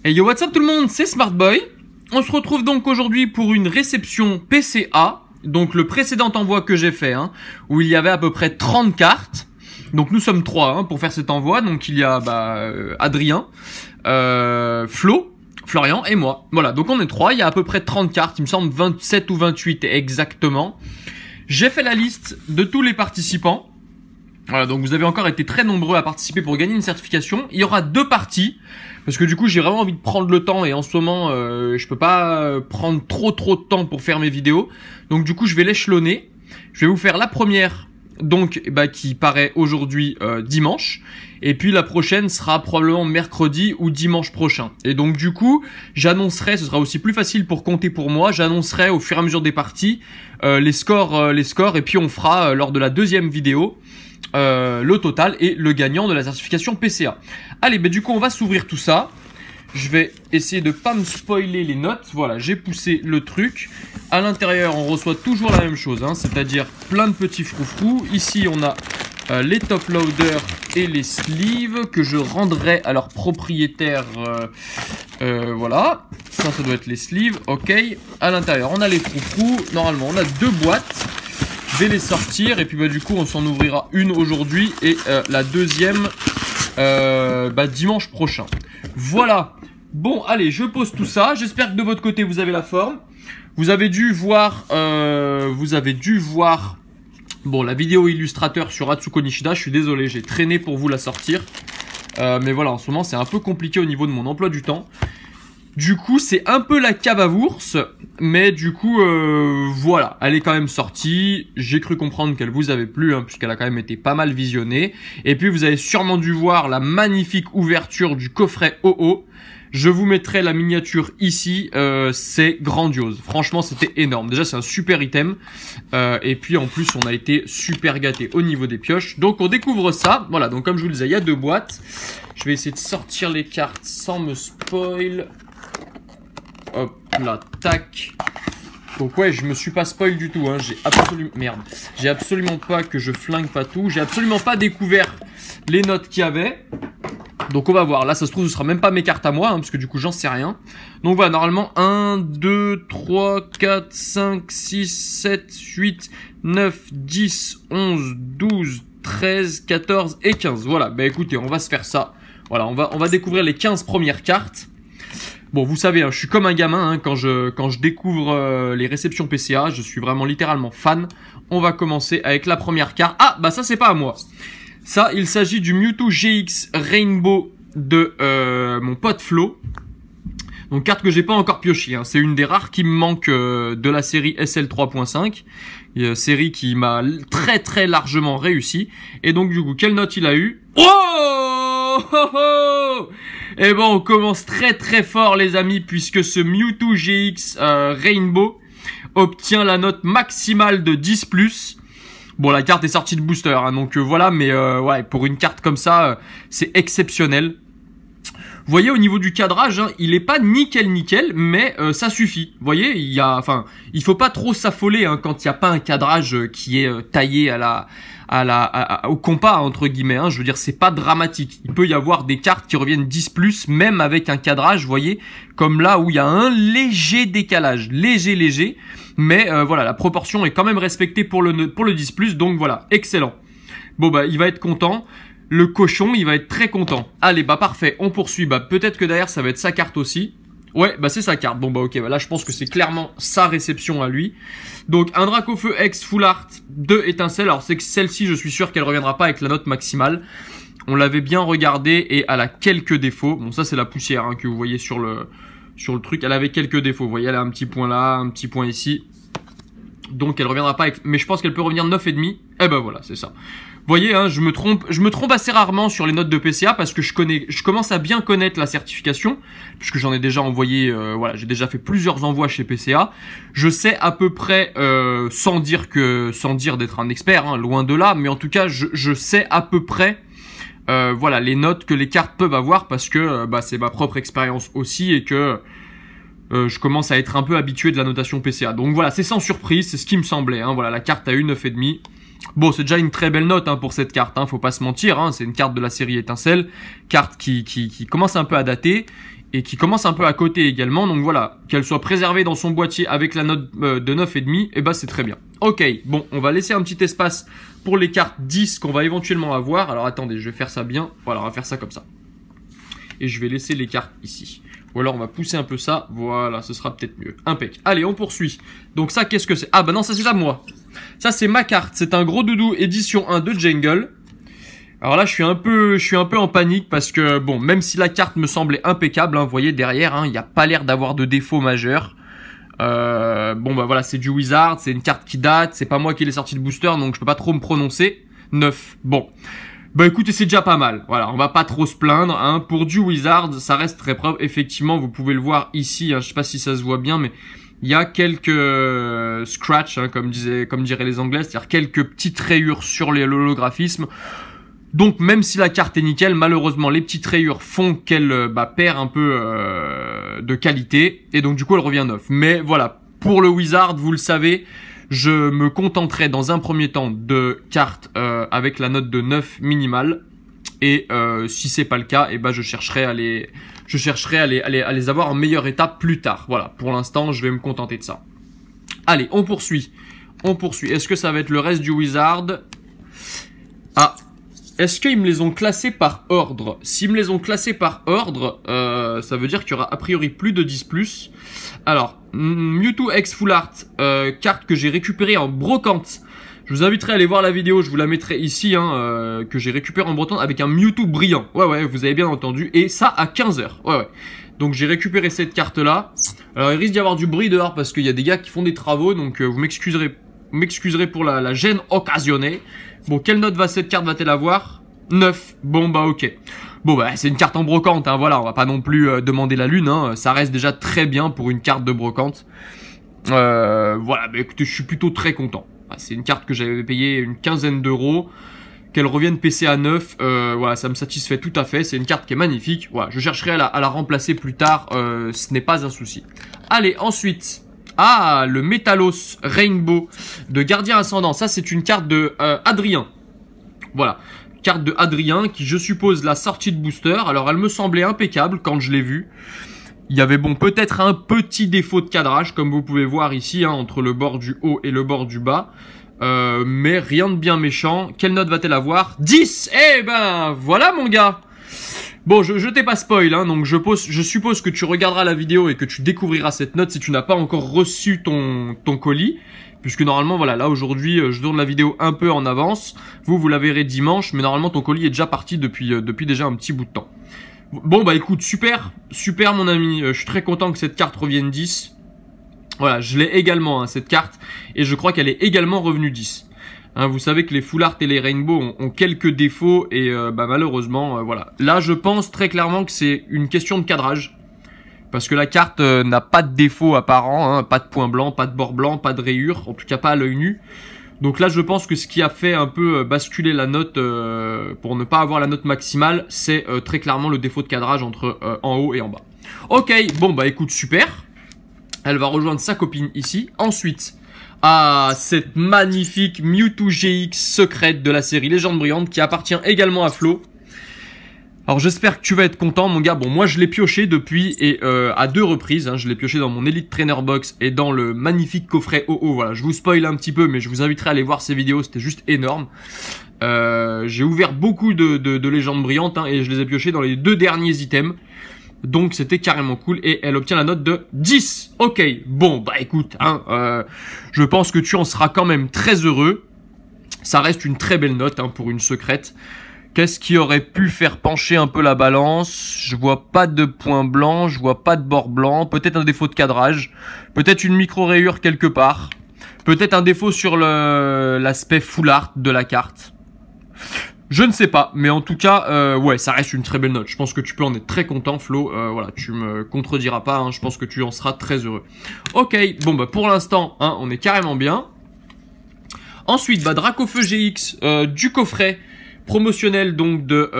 Hey yo, what's up tout le monde, c'est Smartboy. On se retrouve donc aujourd'hui pour une réception PCA. Donc le précédent envoi que j'ai fait, où il y avait à peu près 30 cartes. Donc nous sommes 3 pour faire cet envoi. Donc il y a Adrien, Flo, Florian et moi. Voilà, donc on est 3, il y a à peu près 30 cartes, il me semble 27 ou 28 exactement. J'ai fait la liste de tous les participants. Voilà, donc vous avez encore été très nombreux à participer pour gagner une certification. Il y aura 2 parties, parce que du coup j'ai vraiment envie de prendre le temps et en ce moment je peux pas prendre trop de temps pour faire mes vidéos. Donc du coup je vais l'échelonner. Je vais vous faire la première, donc qui paraît aujourd'hui dimanche, et puis la prochaine sera probablement mercredi ou dimanche prochain. Et donc du coup j'annoncerai, ce sera aussi plus facile pour compter pour moi, j'annoncerai au fur et à mesure des parties les scores, et puis on fera lors de la deuxième vidéo le total et le gagnant de la certification PCA. Allez, du coup on va s'ouvrir tout ça. Je vais essayer de pas me spoiler les notes. Voilà, j'ai poussé le truc. À l'intérieur on reçoit toujours la même chose, c'est-à-dire plein de petits froufrous. Ici on a les top loaders et les sleeves que je rendrai à leur propriétaire. Voilà, ça doit être les sleeves. Ok, à l'intérieur on a les froufrous. Normalement on a 2 boîtes. Je vais les sortir et puis du coup on s'en ouvrira une aujourd'hui et la deuxième dimanche prochain. Voilà. Bon, allez, je pose tout ça. J'espère que de votre côté vous avez la forme. Vous avez dû voir la vidéo illustrateur sur Atsuko Nishida. Je suis désolé, j'ai traîné pour vous la sortir. Mais voilà, en ce moment c'est un peu compliqué au niveau de mon emploi du temps. Du coup, c'est un peu la cave à ours, mais du coup, voilà, elle est quand même sortie. J'ai cru comprendre qu'elle vous avait plu, puisqu'elle a quand même été pas mal visionnée. Et puis, vous avez sûrement dû voir la magnifique ouverture du coffret OO. Je vous mettrai la miniature ici, c'est grandiose. Franchement, c'était énorme. Déjà, c'est un super item. Et puis, en plus, on a été super gâtés au niveau des pioches. Donc, on découvre ça. Voilà, donc comme je vous le disais, il y a 2 boîtes. Je vais essayer de sortir les cartes sans me spoil. Hop là, tac. Donc ouais, je me suis pas spoil du tout, j'ai absolument pas que je flingue pas tout. J'ai absolument pas découvert les notes qu'il y avait. Donc on va voir, là ça se trouve ce sera même pas mes cartes à moi, parce que du coup j'en sais rien. Donc voilà, normalement 1, 2, 3, 4, 5, 6, 7, 8, 9, 10, 11, 12, 13, 14 et 15. Voilà, écoutez, on va se faire ça. Voilà, on va découvrir les 15 premières cartes. Bon, vous savez, je suis comme un gamin quand je découvre les réceptions PCA, je suis vraiment littéralement fan. On va commencer avec la première carte. Ah, ça c'est pas à moi. Ça, il s'agit du Mewtwo GX Rainbow de mon pote Flo. Donc carte que j'ai pas encore piochée, c'est une des rares qui me manque de la série SL 3.5, série qui m'a très largement réussi. Et donc du coup, quelle note il a eu? Oh! Et on commence très fort les amis, puisque ce Mewtwo GX Rainbow obtient la note maximale de 10+. Bon, la carte est sortie de booster, donc voilà, mais ouais, pour une carte comme ça, c'est exceptionnel. Vous voyez, au niveau du cadrage, il est pas nickel, mais ça suffit. Vous voyez, il faut pas trop s'affoler quand il y a pas un cadrage qui est taillé au compas entre guillemets. Je veux dire, c'est pas dramatique. Il peut y avoir des cartes qui reviennent 10+, même avec un cadrage. Vous voyez, comme là où il y a un léger décalage, léger. Mais voilà, la proportion est quand même respectée pour le 10+. Donc voilà, excellent. Bon il va être content. Le cochon, il va être très content. Allez, parfait, on poursuit. Peut-être que derrière, ça va être sa carte aussi. Ouais, c'est sa carte. Bon, ok, là, je pense que c'est clairement sa réception à lui. Donc, un Dracofeu X Full Art de étincelle. Alors, c'est que celle-ci, je suis sûr qu'elle reviendra pas avec la note maximale. On l'avait bien regardée et elle a quelques défauts. Bon, ça, c'est la poussière que vous voyez sur le truc. Elle avait quelques défauts. Vous voyez, elle a un petit point là, un petit point ici. Donc, elle reviendra pas avec... Mais je pense qu'elle peut revenir 9,5. Voilà, c'est ça. Vous voyez, je me trompe assez rarement sur les notes de PCA parce que je commence à bien connaître la certification puisque j'en ai déjà envoyé, j'ai déjà fait plusieurs envois chez PCA. Je sais à peu près, sans dire d'être un expert, loin de là, mais en tout cas, je sais à peu près, les notes que les cartes peuvent avoir parce que c'est ma propre expérience aussi et que je commence à être un peu habitué de la notation PCA. Donc voilà, c'est sans surprise, c'est ce qui me semblait. Voilà, la carte a eu 9,5. Bon, c'est déjà une très belle note pour cette carte, faut pas se mentir, c'est une carte de la série étincelle, carte qui commence un peu à dater, et qui commence un peu à côté également. Donc voilà, qu'elle soit préservée dans son boîtier avec la note de 9,5, et bah c'est très bien. Ok, bon, on va laisser un petit espace pour les cartes 10 qu'on va éventuellement avoir. Alors attendez, je vais faire ça bien. Voilà, on va faire ça comme ça. Et je vais laisser les cartes ici. Ou alors on va pousser un peu ça. Voilà, ce sera peut-être mieux. Impec. Allez, on poursuit. Donc ça, qu'est-ce que c'est? Ah bah non, ça c'est à moi. Ça c'est ma carte. C'est un gros doudou édition 1 de Jungle. Alors là, je suis un peu en panique parce que, bon, même si la carte me semblait impeccable, hein, vous voyez derrière, il n'y a pas l'air d'avoir de défaut majeur. Bon, bah voilà, c'est du Wizard, c'est une carte qui date, c'est pas moi qui l'ai sorti de booster, donc je peux pas trop me prononcer. 9, bon. Bah écoutez, c'est déjà pas mal, voilà, on va pas trop se plaindre, hein. Pour du Wizard, ça reste très propre, effectivement, vous pouvez le voir ici, hein, je sais pas si ça se voit bien, mais il y a quelques scratch, hein, comme diraient les Anglais, c'est-à-dire quelques petites rayures sur l'holographisme. Donc même si la carte est nickel, malheureusement les petites rayures font qu'elle perd un peu de qualité et donc du coup elle revient 9. Mais voilà, pour le Wizard, vous le savez, je me contenterai dans un premier temps de cartes avec la note de 9 minimale et si c'est pas le cas, et je chercherai à les avoir en meilleur état plus tard. Voilà, pour l'instant, je vais me contenter de ça. Allez, on poursuit. Est-ce que ça va être le reste du Wizard? Ah. Est-ce qu'ils me les ont classés par ordre? S'ils me les ont classés par ordre, ça veut dire qu'il y aura a priori plus de 10+. Alors, Mewtwo X Full Art, carte que j'ai récupérée en brocante. Je vous inviterai à aller voir la vidéo, je vous la mettrai ici, que j'ai récupérée en brocante avec un Mewtwo brillant. Ouais, vous avez bien entendu. Et ça à 15h. Ouais. Donc j'ai récupéré cette carte-là. Alors il risque d'y avoir du bruit dehors parce qu'il y a des gars qui font des travaux, donc vous m'excuserez pour la gêne occasionnée. Bon, quelle note cette carte va-t-elle avoir? 9. Bon, bah ok. Bon, bah c'est une carte en brocante, hein, voilà, on va pas non plus demander la lune, hein, ça reste déjà très bien pour une carte de brocante. Voilà, bah écoutez, je suis plutôt très content. C'est une carte que j'avais payé une quinzaine d'euros, qu'elle revienne PC à 9, voilà, ça me satisfait tout à fait, c'est une carte qui est magnifique, voilà, je chercherai à la remplacer plus tard, ce n'est pas un souci. Allez, ensuite... Ah, le Métalos Rainbow de Gardien Ascendant. Ça, c'est une carte de Adrien. Voilà. Carte de Adrien qui, je suppose, la sortie de booster. Alors, elle me semblait impeccable quand je l'ai vue. Il y avait, bon, peut-être un petit défaut de cadrage, comme vous pouvez voir ici, hein, entre le bord du haut et le bord du bas. Mais rien de bien méchant. Quelle note va-t-elle avoir? 10! Eh ben, voilà, mon gars! Bon, je t'ai pas spoil, hein, donc je suppose que tu regarderas la vidéo et que tu découvriras cette note si tu n'as pas encore reçu ton colis. Puisque normalement, voilà, là aujourd'hui, je tourne la vidéo un peu en avance. Vous la verrez dimanche, mais normalement ton colis est déjà parti depuis déjà un petit bout de temps. Bon, bah écoute, super mon ami, je suis très content que cette carte revienne 10. Voilà, je l'ai également, hein, cette carte, et je crois qu'elle est également revenue 10. Hein, vous savez que les Full Art et les Rainbow ont quelques défauts et malheureusement, voilà. Là, je pense très clairement que c'est une question de cadrage. Parce que la carte n'a pas de défaut apparent, hein, pas de point blanc, pas de bord blanc, pas de rayures, en tout cas pas à l'œil nu. Donc là, je pense que ce qui a fait un peu basculer la note pour ne pas avoir la note maximale, c'est très clairement le défaut de cadrage entre en haut et en bas. Ok, bon bah écoute, super. Elle va rejoindre sa copine ici. Ensuite... Ah, cette magnifique Mewtwo GX secrète de la série Légende Brillante qui appartient également à Flo. Alors j'espère que tu vas être content mon gars. Bon, moi je l'ai pioché depuis et à 2 reprises. Hein. Je l'ai pioché dans mon Elite Trainer Box et dans le magnifique coffret OO. Voilà, je vous spoil un petit peu mais je vous inviterai à aller voir ces vidéos, c'était juste énorme. J'ai ouvert beaucoup de Légendes Brillantes hein, et je les ai piochés dans les 2 derniers items. Donc c'était carrément cool et elle obtient la note de 10. Ok, bon bah écoute, hein, je pense que tu en seras quand même très heureux. Ça reste une très belle note hein, pour une secrète. Qu'est-ce qui aurait pu faire pencher un peu la balance? Je vois pas de point blanc, je vois pas de bord blanc. Peut-être un défaut de cadrage, peut-être une micro-rayure quelque part. Peut-être un défaut sur l'aspect full art de la carte. Je ne sais pas, mais en tout cas, ouais, ça reste une très belle note. Je pense que tu peux en être très content, Flo. Voilà, tu me contrediras pas, hein, je pense que tu en seras très heureux. Ok, bon bah pour l'instant, hein, on est carrément bien. Ensuite, bah Dracofeu GX du coffret promotionnel donc de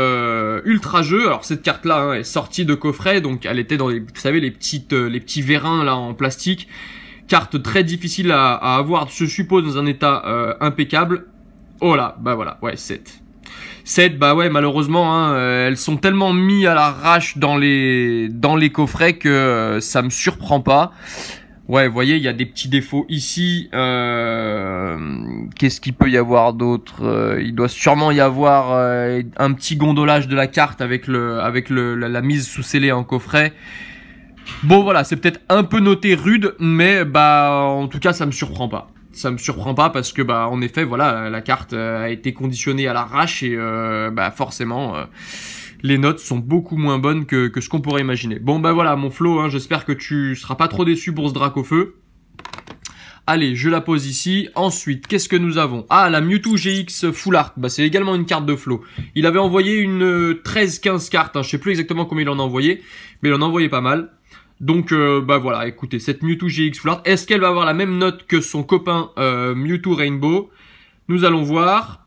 Ultra Jeu. Alors cette carte là hein, est sortie de coffret, donc elle était dans les, vous savez les petits vérins là en plastique. Carte très difficile à avoir, je suppose dans un état impeccable. Oh là, bah voilà, ouais 7. 7, bah ouais, malheureusement, hein, elles sont tellement mises à l'arrache dans les coffrets que ça me surprend pas. Ouais, vous voyez, il y a des petits défauts ici. Qu'est-ce qu'il peut y avoir d'autre? Il doit sûrement y avoir un petit gondolage de la carte avec la mise sous scellé en coffret. Bon, voilà, c'est peut-être un peu noté rude, mais bah en tout cas, ça me surprend pas. Ça me surprend pas parce que bah en effet, voilà, la carte a été conditionnée à l'arrache et bah forcément. Les notes sont beaucoup moins bonnes que ce qu'on pourrait imaginer. Bon bah voilà mon Flo, hein, j'espère que tu seras pas trop déçu pour ce drac au feu. Allez, je la pose ici. Ensuite, qu'est-ce que nous avons? Ah, la Mewtwo GX Full Art. Bah c'est également une carte de Flo. Il avait envoyé une 13-15 cartes, hein. Je sais plus exactement combien il en a envoyé, mais il en a envoyé pas mal. Donc bah voilà, écoutez, cette Mewtwo GX Full Art, est-ce qu'elle va avoir la même note que son copain Mewtwo Rainbow? Nous allons voir.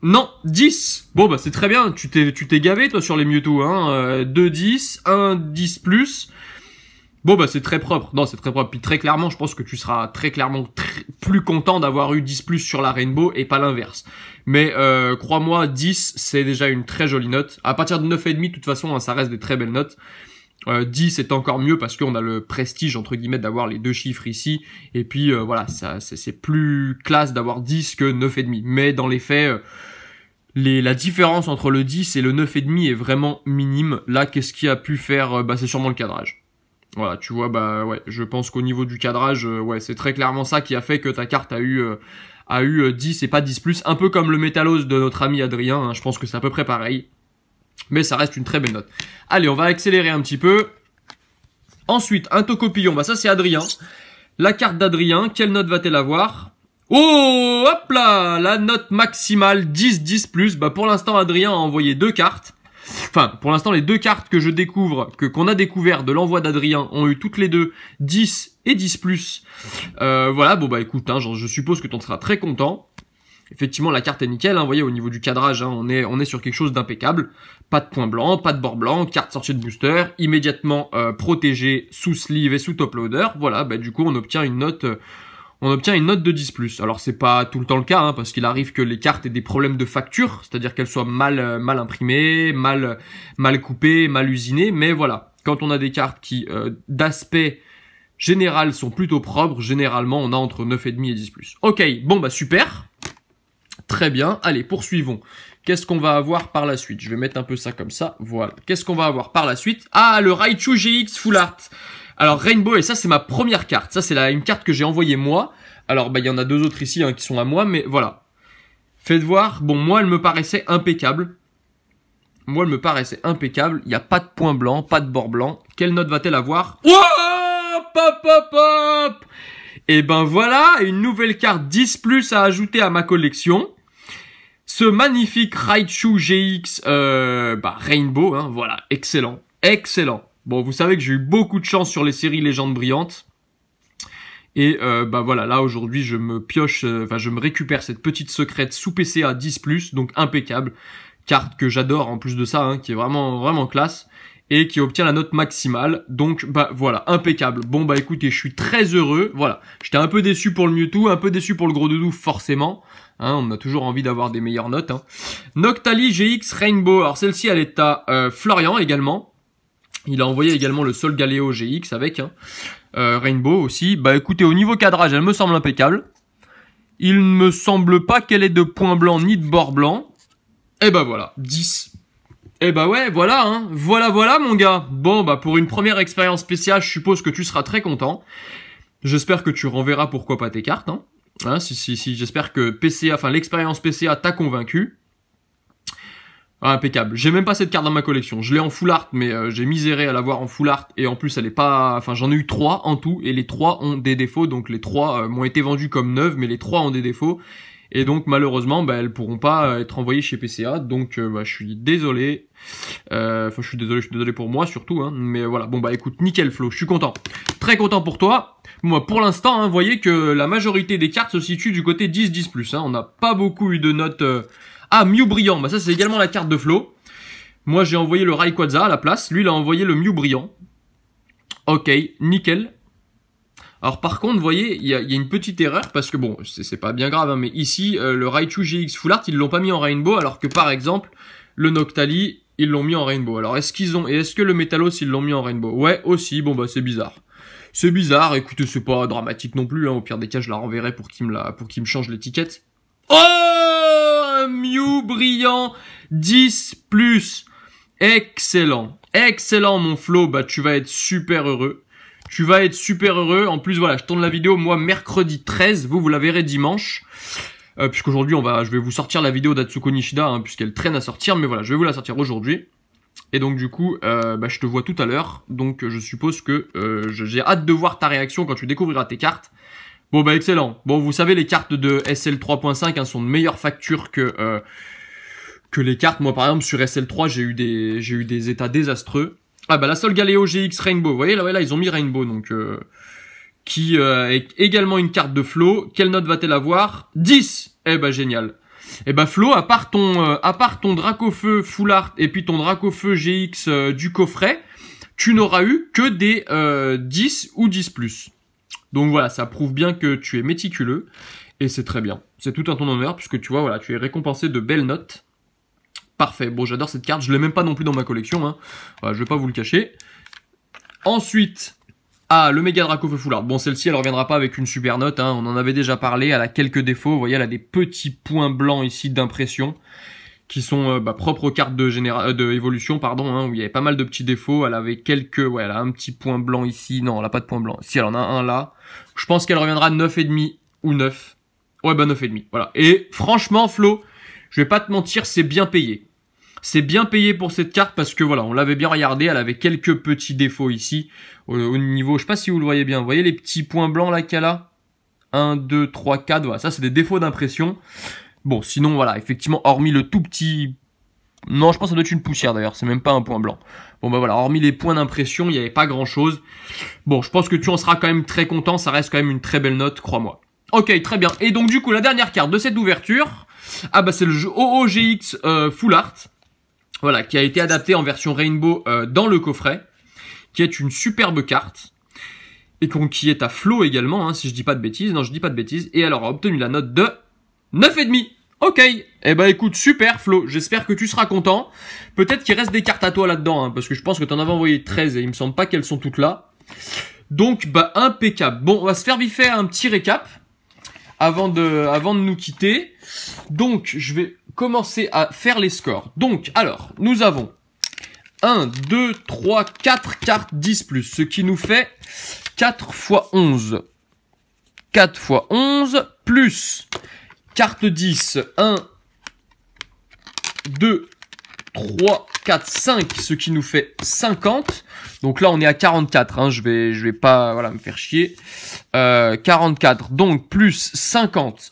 Non, 10. Bon bah c'est très bien, tu t'es gavé toi sur les Mewtwo, hein. 2 10, 1 10 plus. Bon bah c'est très propre. Non, c'est très propre. Puis très clairement, je pense que tu seras très clairement plus content d'avoir eu 10 plus sur la Rainbow et pas l'inverse. Mais crois-moi, 10 c'est déjà une très jolie note. À partir de 9,5 de toute façon, hein, ça reste des très belles notes. 10 est encore mieux parce qu'on a le prestige entre guillemets d'avoir les deux chiffres ici et puis voilà, ça c'est plus classe d'avoir 10 que 9,5. Mais dans les faits la différence entre le 10 et le 9,5 est vraiment minime. Là, qu'est-ce qui a pu faire bah c'est sûrement le cadrage. Voilà, tu vois, bah ouais, je pense qu'au niveau du cadrage, ouais, c'est très clairement ça qui a fait que ta carte a eu 10 et pas 10 plus, un peu comme le Métalos de notre ami Adrien, hein, je pense que c'est à peu près pareil. Mais ça reste une très belle note. Allez, on va accélérer un petit peu. Ensuite, un Tocopillon. Bah ça, c'est Adrien. La carte d'Adrien, quelle note va-t-elle avoir? Oh, hop là, la note maximale, 10, 10 plus. Bah pour l'instant, Adrien a envoyé 2 cartes. Enfin, pour l'instant, les 2 cartes que je découvre, qu'on a découvert de l'envoi d'Adrien, ont eu toutes les deux 10 et 10 plus. Voilà, bon bah écoute, hein, je suppose que tu en seras très content. Effectivement, la carte est nickel, hein, vous voyez, au niveau du cadrage, hein, on est sur quelque chose d'impeccable. Pas de point blanc, pas de bord blanc, carte sortie de booster, immédiatement protégée sous sleeve et sous top loader. Voilà, bah du coup, on obtient une note de 10+. Alors, c'est pas tout le temps le cas, hein, parce qu'il arrive que les cartes aient des problèmes de facture, c'est-à-dire qu'elles soient mal imprimées, mal coupées, mal usinées, mais voilà. Quand on a des cartes qui, d'aspect général, sont plutôt propres, généralement, on a entre 9,5 et 10+. Ok, bon bah super. Très bien, allez, poursuivons. Qu'est-ce qu'on va avoir par la suite? Je vais mettre un peu ça comme ça, voilà. Qu'est-ce qu'on va avoir par la suite? Ah, le Raichu GX Full Art. Alors, Rainbow, et ça, c'est ma première carte. Ça, c'est une carte que j'ai envoyée moi. Alors, bah, il y en a 2 autres ici, hein, qui sont à moi, mais voilà. Faites voir, bon, moi, elle me paraissait impeccable. Il n'y a pas de point blanc, pas de bord blanc. Quelle note va-t-elle avoir? Hop, hop, hop, hop! Et ben voilà, une nouvelle carte 10+ à ajouter à ma collection. Ce magnifique Raichu GX Rainbow, hein, voilà, excellent, excellent. Bon, vous savez que j'ai eu beaucoup de chance sur les séries Légendes Brillantes. Et bah voilà, là aujourd'hui je me récupère cette petite secrète sous PCA 10+, donc impeccable. Carte que j'adore en plus de ça, hein, qui est vraiment, vraiment classe. Et qui obtient la note maximale. Donc, bah voilà, impeccable. Bon, bah écoutez, je suis très heureux. Voilà, j'étais un peu déçu pour le Mewtwo, un peu déçu pour le Gros Doudou, forcément. Hein, on a toujours envie d'avoir des meilleures notes. Hein. Noctali GX Rainbow. Alors celle-ci, elle est à Florian également. Il a envoyé également le Sol Galeo GX avec Rainbow aussi. Bah écoutez, au niveau cadrage, elle me semble impeccable. Il ne me semble pas qu'elle ait de point blanc ni de bord blanc. Et bah voilà, 10. Eh bah ouais, voilà, hein. Voilà, mon gars. Bon, bah, pour une première expérience spéciale, je suppose que tu seras très content. J'espère que tu renverras pourquoi pas tes cartes, hein. Si, j'espère que PCA, enfin, l'expérience PCA t'a convaincu. Ah, impeccable. J'ai même pas cette carte dans ma collection. Je l'ai en full art, mais j'ai miséré à l'avoir en full art. Et en plus, elle est pas... Enfin, j'en ai eu 3 en tout. Et les 3 ont des défauts. Donc, les 3 m'ont été vendus comme neuves, mais les 3 ont des défauts. Et donc malheureusement, bah, elles pourront pas être envoyées chez PCA, donc bah, je suis désolé. Enfin, je suis désolé pour moi surtout, hein. Mais voilà, bon bah écoute, nickel Flo, je suis content, très content pour toi. Moi, pour l'instant, hein, vous voyez que la majorité des cartes se situe du côté 10+. Hein. On n'a pas beaucoup eu de notes. Ah, Mew Brillant, bah ça c'est également la carte de Flo. Moi j'ai envoyé le Rayquaza à la place, lui il a envoyé le Mew Brillant. Ok, nickel. Alors par contre, vous voyez, il y a une petite erreur parce que bon, c'est pas bien grave, hein, mais ici, le Raichu GX Full Art, ils l'ont pas mis en Rainbow, alors que par exemple, le Noctali, ils l'ont mis en Rainbow. Alors est-ce que le Metalos, ils l'ont mis en Rainbow? Ouais, aussi, bon bah c'est bizarre. C'est bizarre, écoutez, c'est pas dramatique non plus, hein, au pire des cas, je la renverrai pour qu'il me change l'étiquette. Oh, un Mew brillant 10+. Excellent. Excellent, mon Flo, bah tu vas être super heureux. Tu vas être super heureux. En plus, voilà, je tourne la vidéo, moi, mercredi 13. Vous la verrez dimanche. Puisqu'aujourd'hui, je vais vous sortir la vidéo d'Atsuko Nishida, hein, puisqu'elle traîne à sortir. Mais voilà, je vais vous la sortir aujourd'hui. Et donc, du coup, je te vois tout à l'heure. Donc, je suppose que j'ai hâte de voir ta réaction quand tu découvriras tes cartes. Bon, bah, excellent. Bon, vous savez, les cartes de SL 3.5 hein, sont de meilleure facture que les cartes. Moi, par exemple, sur SL3, j'ai eu des états désastreux. Ah bah la Solgaleo GX Rainbow, vous voyez là, ouais, là ils ont mis Rainbow, donc qui est également une carte de Flo. Quelle note va-t-elle avoir? 10. Eh bah génial. Eh bah Flo, à part ton Dracofeu Full Art et puis ton Dracofeu GX du coffret, tu n'auras eu que des 10 ou 10+. Donc voilà, ça prouve bien que tu es méticuleux et c'est très bien. C'est tout à ton honneur puisque tu vois, voilà, tu es récompensé de belles notes. Parfait, bon j'adore cette carte, je l'ai même pas non plus dans ma collection, hein. Voilà, je vais pas vous le cacher. Ensuite, le Mega Dracofeu Full Art. Bon, celle-ci elle reviendra pas avec une super note, hein. On en avait déjà parlé, elle a quelques défauts, vous voyez elle a des petits points blancs ici d'impression, qui sont propres aux cartes de évolution, pardon, hein, où il y avait pas mal de petits défauts, elle avait elle a un petit point blanc ici, non elle a pas de point blanc, si elle en a un là, je pense qu'elle reviendra 9,5 ou 9, ouais bah 9,5, voilà. Et franchement Flo, je vais pas te mentir, c'est bien payé. C'est bien payé pour cette carte parce que voilà, on l'avait bien regardé, elle avait quelques petits défauts ici au niveau, je sais pas si vous le voyez bien, vous voyez les petits points blancs là qu'elle a 1, 2, 3, 4, voilà, ça c'est des défauts d'impression. Bon, sinon voilà, effectivement, hormis le tout petit... Non, je pense que ça doit être une poussière d'ailleurs, c'est même pas un point blanc. Bon bah voilà, hormis les points d'impression, il n'y avait pas grand chose. Bon, je pense que tu en seras quand même très content, ça reste quand même une très belle note, crois-moi. Ok, très bien. Et donc du coup, la dernière carte de cette ouverture, c'est le jeu OOGX Full Art. Voilà, qui a été adapté en version Rainbow dans le coffret, qui est une superbe carte, et qui est à Flo également, hein, si je dis pas de bêtises. Non, je dis pas de bêtises. Et alors, a obtenu la note de 9,5. Ok, eh ben écoute, super Flo, j'espère que tu seras content. Peut-être qu'il reste des cartes à toi là-dedans, hein, parce que je pense que t'en avais envoyé 13 et il me semble pas qu'elles sont toutes là. Donc, impeccable. Bon, on va se faire vite fait un petit récap avant de nous quitter. Donc, je vais commencer à faire les scores. Donc, alors, nous avons 1, 2, 3, 4 cartes 10+, ce qui nous fait 4 x 11. 4 x 11, plus carte 10, 1, 2, 3, 4, 5, ce qui nous fait 50. Donc là, on est à 44, hein, je vais pas, voilà, me faire chier. 44, donc plus 50.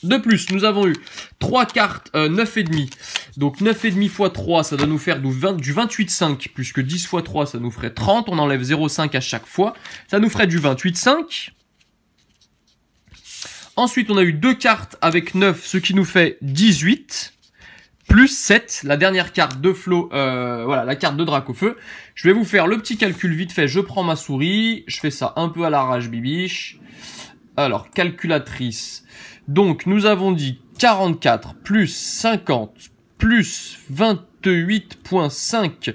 De plus, nous avons eu 3 cartes 9,5. Donc 9,5 x 3, ça doit nous faire du 28,5, puisque 10 x 3, ça nous ferait 30. On enlève 0,5 à chaque fois. Ça nous ferait du 28,5. Ensuite, on a eu 2 cartes avec 9, ce qui nous fait 18. Plus 7, la dernière carte de Flo, voilà, la carte de Dracofeu. Je vais vous faire le petit calcul vite fait. Je prends ma souris, je fais ça un peu à l'arrache bibiche. Alors, calculatrice. Donc, nous avons dit 44 plus 50 plus 28,5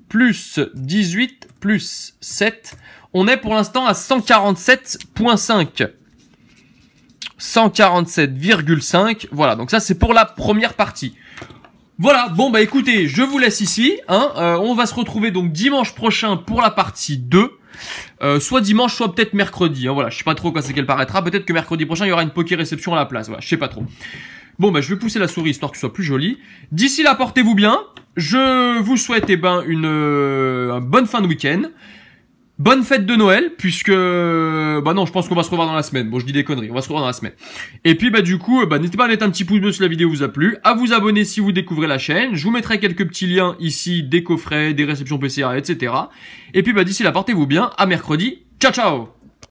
plus 18 plus 7. On est pour l'instant à 147,5. 147,5. Voilà, donc ça c'est pour la première partie. Voilà, bon bah écoutez, je vous laisse ici, hein, on va se retrouver donc dimanche prochain pour la partie 2, soit dimanche, soit peut-être mercredi, hein, voilà, je sais pas trop quand c'est qu'elle paraîtra, peut-être que mercrodi prochain il y aura une poké réception à la place, voilà, je sais pas trop. Bon bah je vais pousser la souris histoire que ce soit plus joli. D'ici là, portez-vous bien, je vous souhaite une bonne fin de week-end. Bonne fête de Noël, puisque... non, je pense qu'on va se revoir dans la semaine. Bon, je dis des conneries, on va se revoir dans la semaine. Et puis, du coup, n'hésitez pas à mettre un petit pouce bleu si la vidéo vous a plu, à vous abonner si vous découvrez la chaîne. Je vous mettrai quelques petits liens ici, des coffrets, des réceptions PCA, etc. Et puis, d'ici là, portez-vous bien. À mercredi. Ciao, ciao!